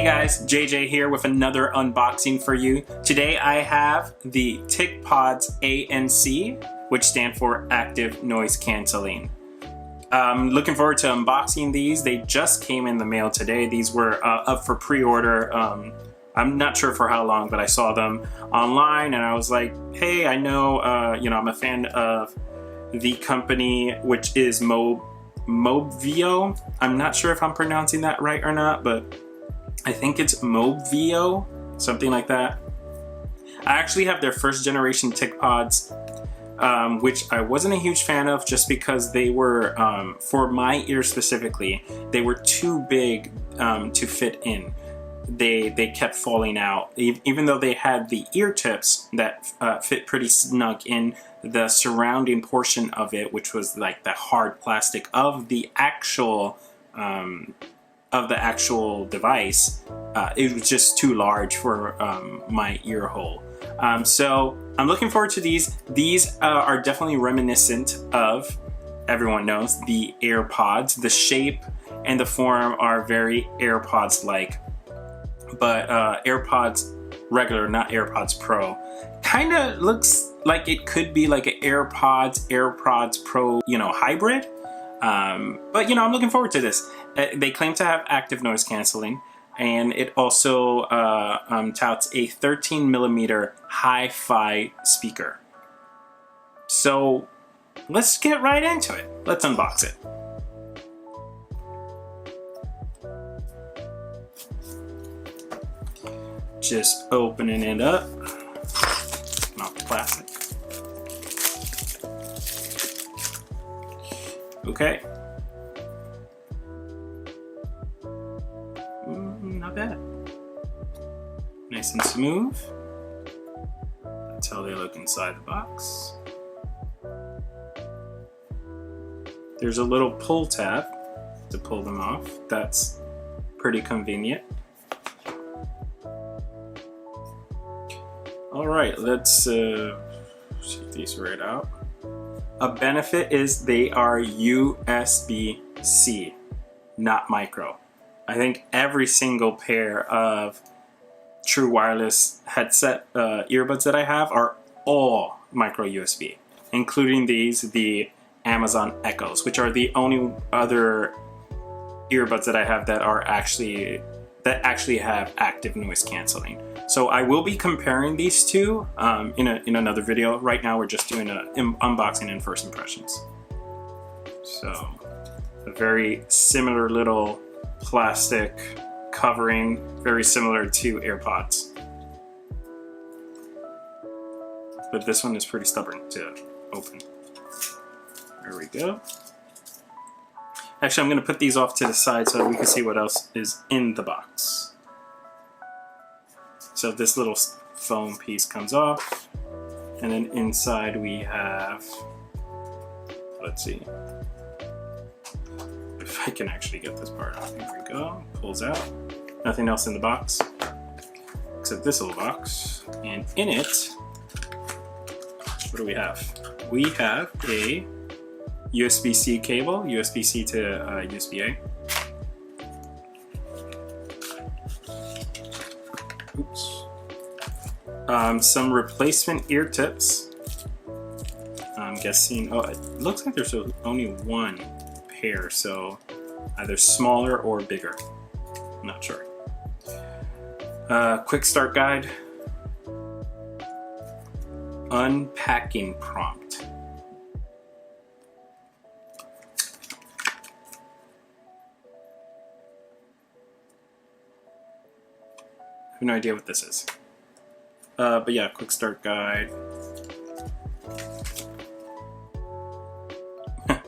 guys, JJ here with another unboxing for you. Today I have the TicPods ANC, which stand for Active Noise Cancelling. Looking forward to unboxing these. They just came in the mail today. These were up for pre-order. I'm not sure for how long, but I saw them online and I was like, hey, I know, I'm a fan of the company, which is Mobvio. I'm not sure if I'm pronouncing that right or not, but I think it's Mobvio, something like that. I actually have their first generation TicPods, which I wasn't a huge fan of just because they were, for my ear specifically, they were too big to fit in. They kept falling out, even though they had the ear tips that fit pretty snug in the surrounding portion of it, which was like the hard plastic of the actual device. It was just too large for my ear hole. So I'm looking forward to these. These are definitely reminiscent of, everyone knows, the AirPods. The shape and the form are very AirPods-like. But AirPods regular, not AirPods Pro, kind of looks like it could be like an AirPods Pro, hybrid. But I'm looking forward to this. They claim to have active noise canceling, and it also touts a 13mm hi-fi speaker. So let's get right into it. Let's unbox it. Just opening it up, not the plastic. Okay. Not bad. Nice and smooth. That's how they look inside the box. There's a little pull tab to pull them off. That's pretty convenient. All right, let's check these right out. A benefit is they are USB-C, not micro. I think every single pair of true wireless headset earbuds that I have are all micro USB, including the Amazon Echoes, which are the only other earbuds that I have that actually have active noise canceling. So I will be comparing these two in another video. Right now we're just doing an unboxing and first impressions. So a very similar little plastic covering, very similar to AirPods. But this one is pretty stubborn to open. There we go. Actually, I'm going to put these off to the side so we can see what else is in the box. So this little foam piece comes off, and then inside we have, let's see if I can actually get this part off. Here we go, pulls out. Nothing else in the box except this little box, and in it, what do we have? We have a USB-C cable, USB-C to USB-A. Oops. Some replacement ear tips. I'm guessing, oh, it looks like there's only one pair, so either smaller or bigger. I'm not sure. Quick start guide. Unpacking prompt. I have no idea what this is. But yeah, quick start guide. I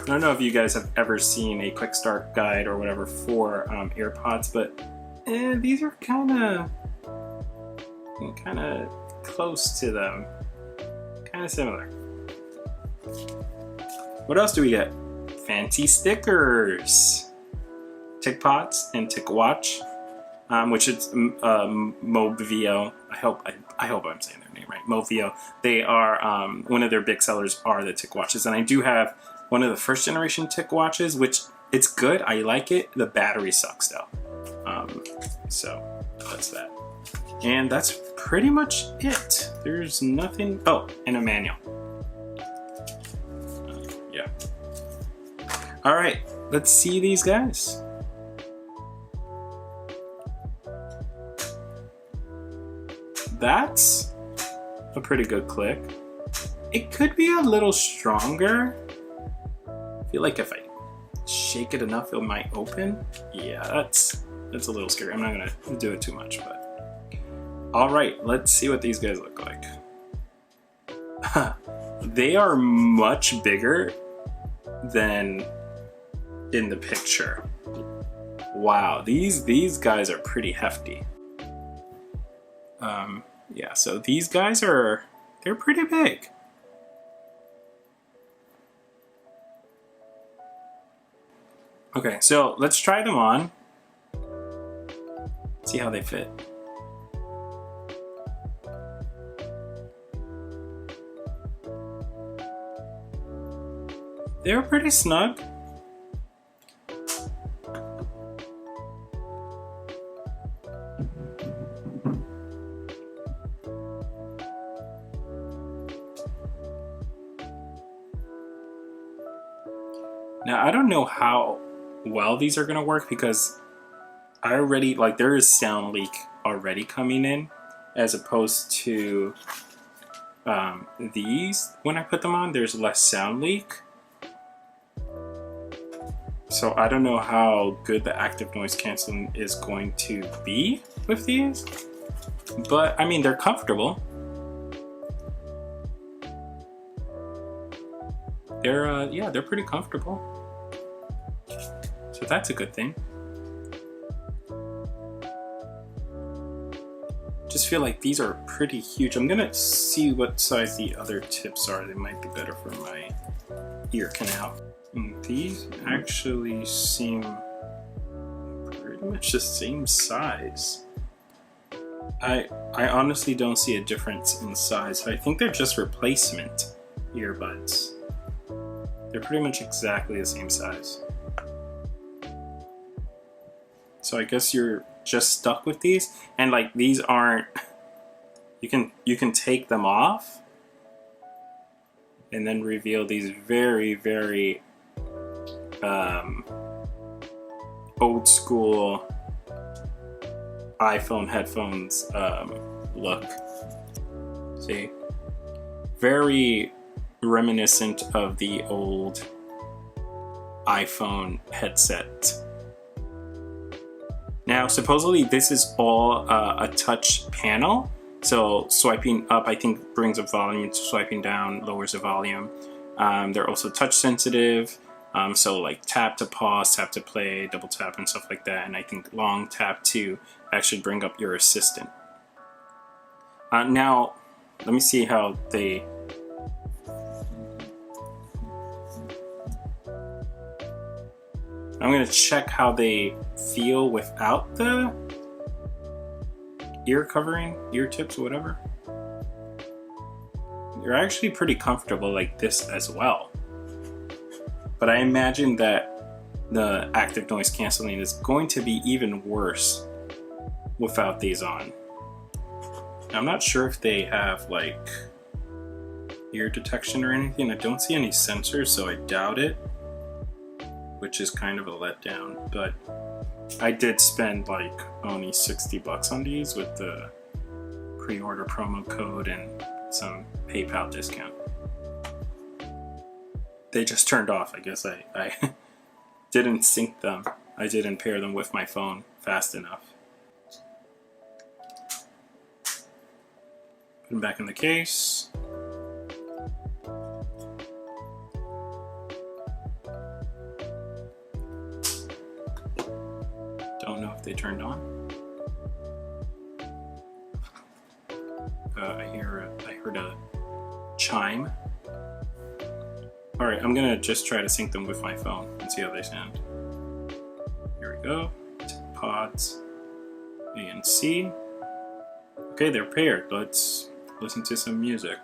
don't know if you guys have ever seen a quick start guide or whatever for AirPods, but these are kind of close to them. Kind of similar. What else do we get? Fancy stickers. TicPods and TicWatch, which is Mobvio. I hope I'm saying their name right. Mobvio. They are one of their big sellers are the TicWatches, and I do have one of the first generation TicWatches, which It's good. I like it. The battery sucks though. So that's that. And that's pretty much it. There's nothing. Oh, and a manual. Yeah. All right, let's see these guys. That's a pretty good click. It could be a little stronger. I feel like if I shake it enough, it might open. Yeah, that's a little scary. I'm not gonna do it too much, but all right, let's see what these guys look like. They are much bigger than in the picture. Wow, these guys are pretty hefty. Yeah, so these guys they're pretty big. Okay, so let's try them on. See how they fit. They're pretty snug. Now, I don't know how well these are gonna work because I already, like, there is sound leak already coming in as opposed to these. When I put them on, there's less sound leak. So I don't know how good the active noise canceling is going to be with these, but I mean, they're comfortable. Yeah, they're pretty comfortable. So that's a good thing. Just feel like these are pretty huge. I'm gonna see what size the other tips are. They might be better for my ear canal. And these actually seem pretty much the same size. I honestly don't see a difference in size. I think they're just replacement earbuds. They're pretty much exactly the same size. So I guess you're just stuck with these, and like these aren't, you can take them off and then reveal these very, very old school iPhone headphones look. See, very reminiscent of the old iPhone headset. Now, supposedly this is all a touch panel. So swiping up, I think, brings up volume. Swiping down lowers the volume. They're also touch sensitive. So like tap to pause, tap to play, double tap and stuff like that. And I think long tap to actually bring up your assistant. Now, let me see how they... I'm gonna check how they feel without the ear covering, ear tips, or whatever. They're actually pretty comfortable like this as well. But I imagine that the active noise canceling is going to be even worse without these on. I'm not sure if they have like ear detection or anything. I don't see any sensors, so I doubt it, which is kind of a letdown. But I did spend like only $60 on these with the pre-order promo code and some PayPal discount. They just turned off. I guess I didn't sync them. I didn't pair them with my phone fast enough. Put them back in the case. Don't know if they turned on. I heard a chime. All right, I'm gonna just try to sync them with my phone and see how they sound. Here we go. TicPods ANC. Okay, they're paired. Let's listen to some music.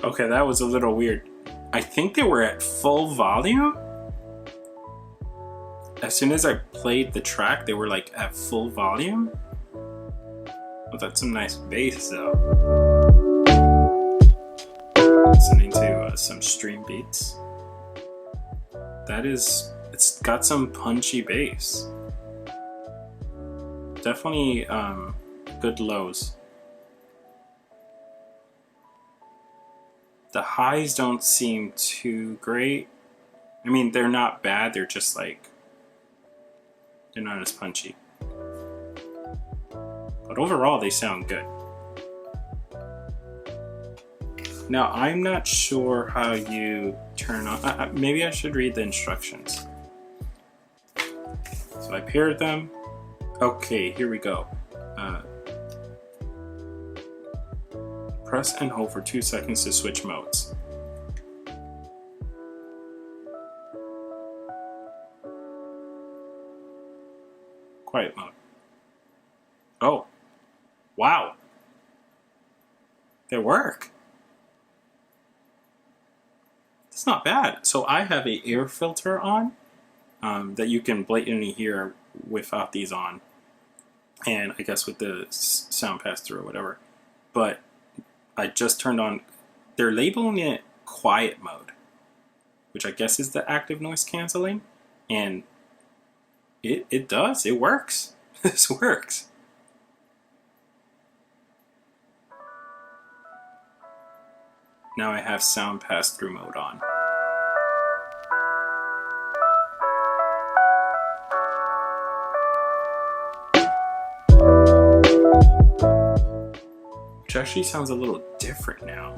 Okay, that was a little weird. I think they were at full volume. As soon as I played the track, they were like at full volume. Oh, that's some nice bass though. Listening to some stream beats. It's got some punchy bass. Definitely good lows. The highs don't seem too great. I mean, they're not bad, they're just like, they're not as punchy. But overall, they sound good. Now, I'm not sure how you turn on, maybe I should read the instructions. So I paired them. Okay, here we go. Press and hold for 2 seconds to switch modes. Quiet mode. Oh, wow. They work. That's not bad. So I have a air filter on that you can blatantly hear without these on. And I guess with the sound pass through or whatever. But I just turned on, they're labeling it quiet mode, which I guess is the active noise canceling. And it does, it works. This works. Now I have sound pass through mode on. Which actually sounds a little different now.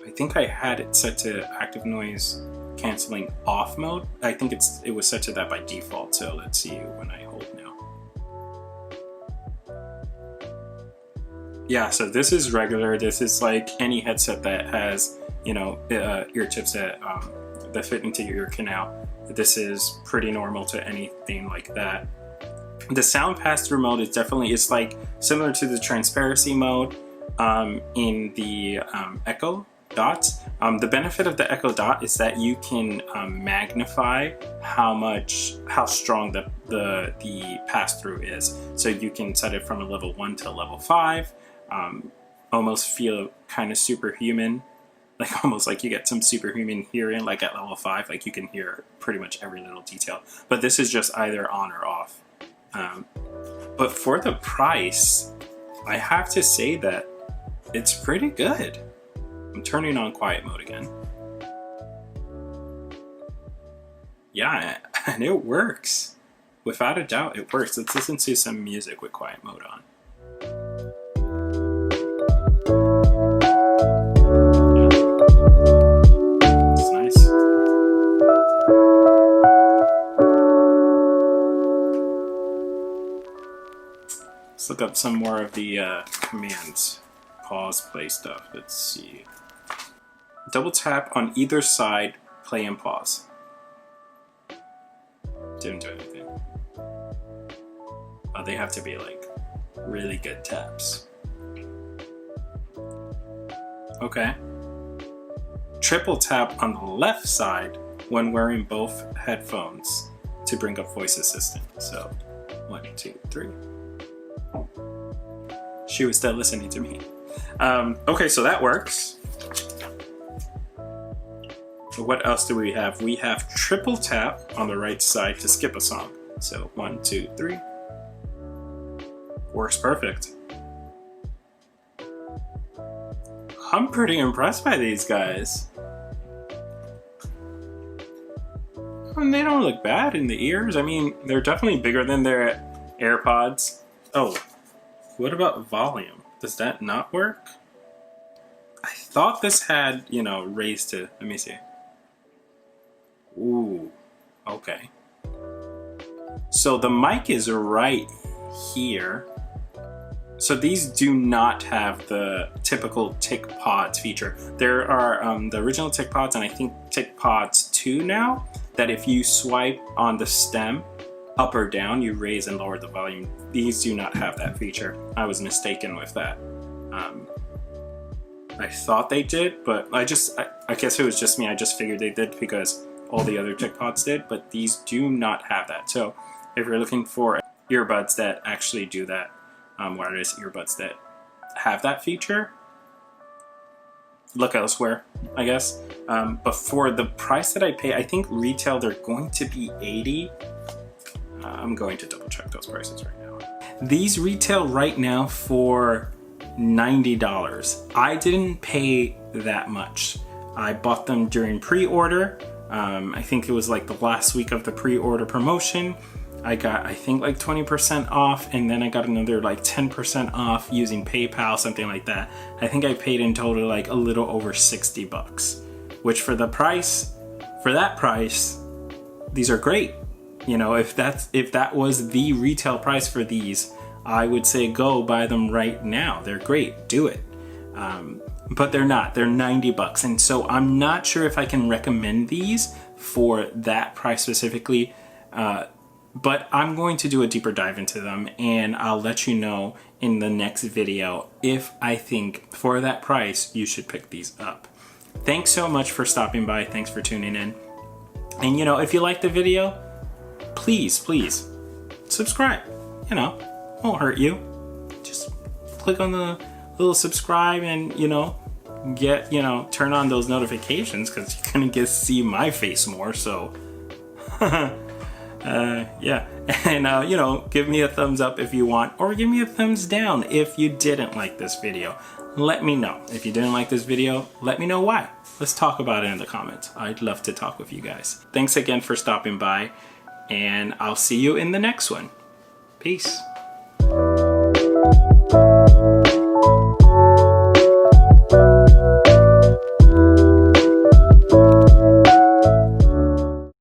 I think I had it set to active noise canceling off mode. I think it was set to that by default, so let's see when I hold now. Yeah, so this is regular. This is like any headset that has, you know, ear tips that fit into your ear canal. This is pretty normal to anything like that. The sound pass-through mode is definitely, it's like similar to the transparency mode in the Echo Dots. The benefit of the Echo Dot is that you can magnify how strong the pass-through is. So you can set it from a level 1 to a level 5, almost feel kind of superhuman, like almost like you get some superhuman hearing, like at level 5, like you can hear pretty much every little detail. But this is just either on or off. But for the price, I have to say that it's pretty good. I'm turning on quiet mode again. Yeah, and it works. Without a doubt, it works. Let's listen to some music with quiet mode on. Yeah. It's nice. Let's look up some more of the commands. Pause, play stuff. Let's see. Double tap on either side, play and pause. Didn't do anything. They have to be like really good taps. Okay. Triple tap on the left side when wearing both headphones to bring up voice assistant. So 1, 2, 3. She was still listening to me. Okay, so that works. What else do we have? We have triple tap on the right side to skip a song. So 1, 2, 3. Works perfect. I'm pretty impressed by these guys. And they don't look bad in the ears. I mean, they're definitely bigger than their AirPods. Oh, what about volume? Does that not work? I thought this had, you know, raised to, let me see. Ooh, okay. So the mic is right here. So these do not have the typical TicPods feature. There are the original TicPods, and I think TicPods 2 now, that if you swipe on the stem up or down, you raise and lower the volume. These do not have that feature. I was mistaken with that. I thought they did, but I guess it was just me. I just figured they did because all the other TicPods did, but these do not have that. So if you're looking for earbuds that actually do that, wireless earbuds that have that feature, look elsewhere, I guess. But for the price that I pay, I think retail they're going to be $80. I'm going to double check those prices right now. These retail right now for $90. I didn't pay that much. I bought them during pre-order. I think it was like the last week of the pre-order promotion. I got, I think, like 20% off, and then I got another like 10% off using PayPal, something like that. I think I paid in total like a little over $60, which for that price, these are great. You know, if that was the retail price for these, I would say go buy them right now. They're great, do it. But they're not, they're $90. And so I'm not sure if I can recommend these for that price specifically, but I'm going to do a deeper dive into them, and I'll let you know in the next video if I think for that price you should pick these up. Thanks so much for stopping by. Thanks for tuning in. And you know, if you like the video, please subscribe. You know, won't hurt you. Just click on the little subscribe and, you know, turn on those notifications, because you're gonna get to see my face more. So yeah, and you know, give me a thumbs up if you want, or give me a thumbs down if you didn't like this video. Let me know. If you didn't like this video, let me know why. Let's talk about it in the comments. I'd love to talk with you guys. Thanks again for stopping by, and I'll see you in the next one. Peace.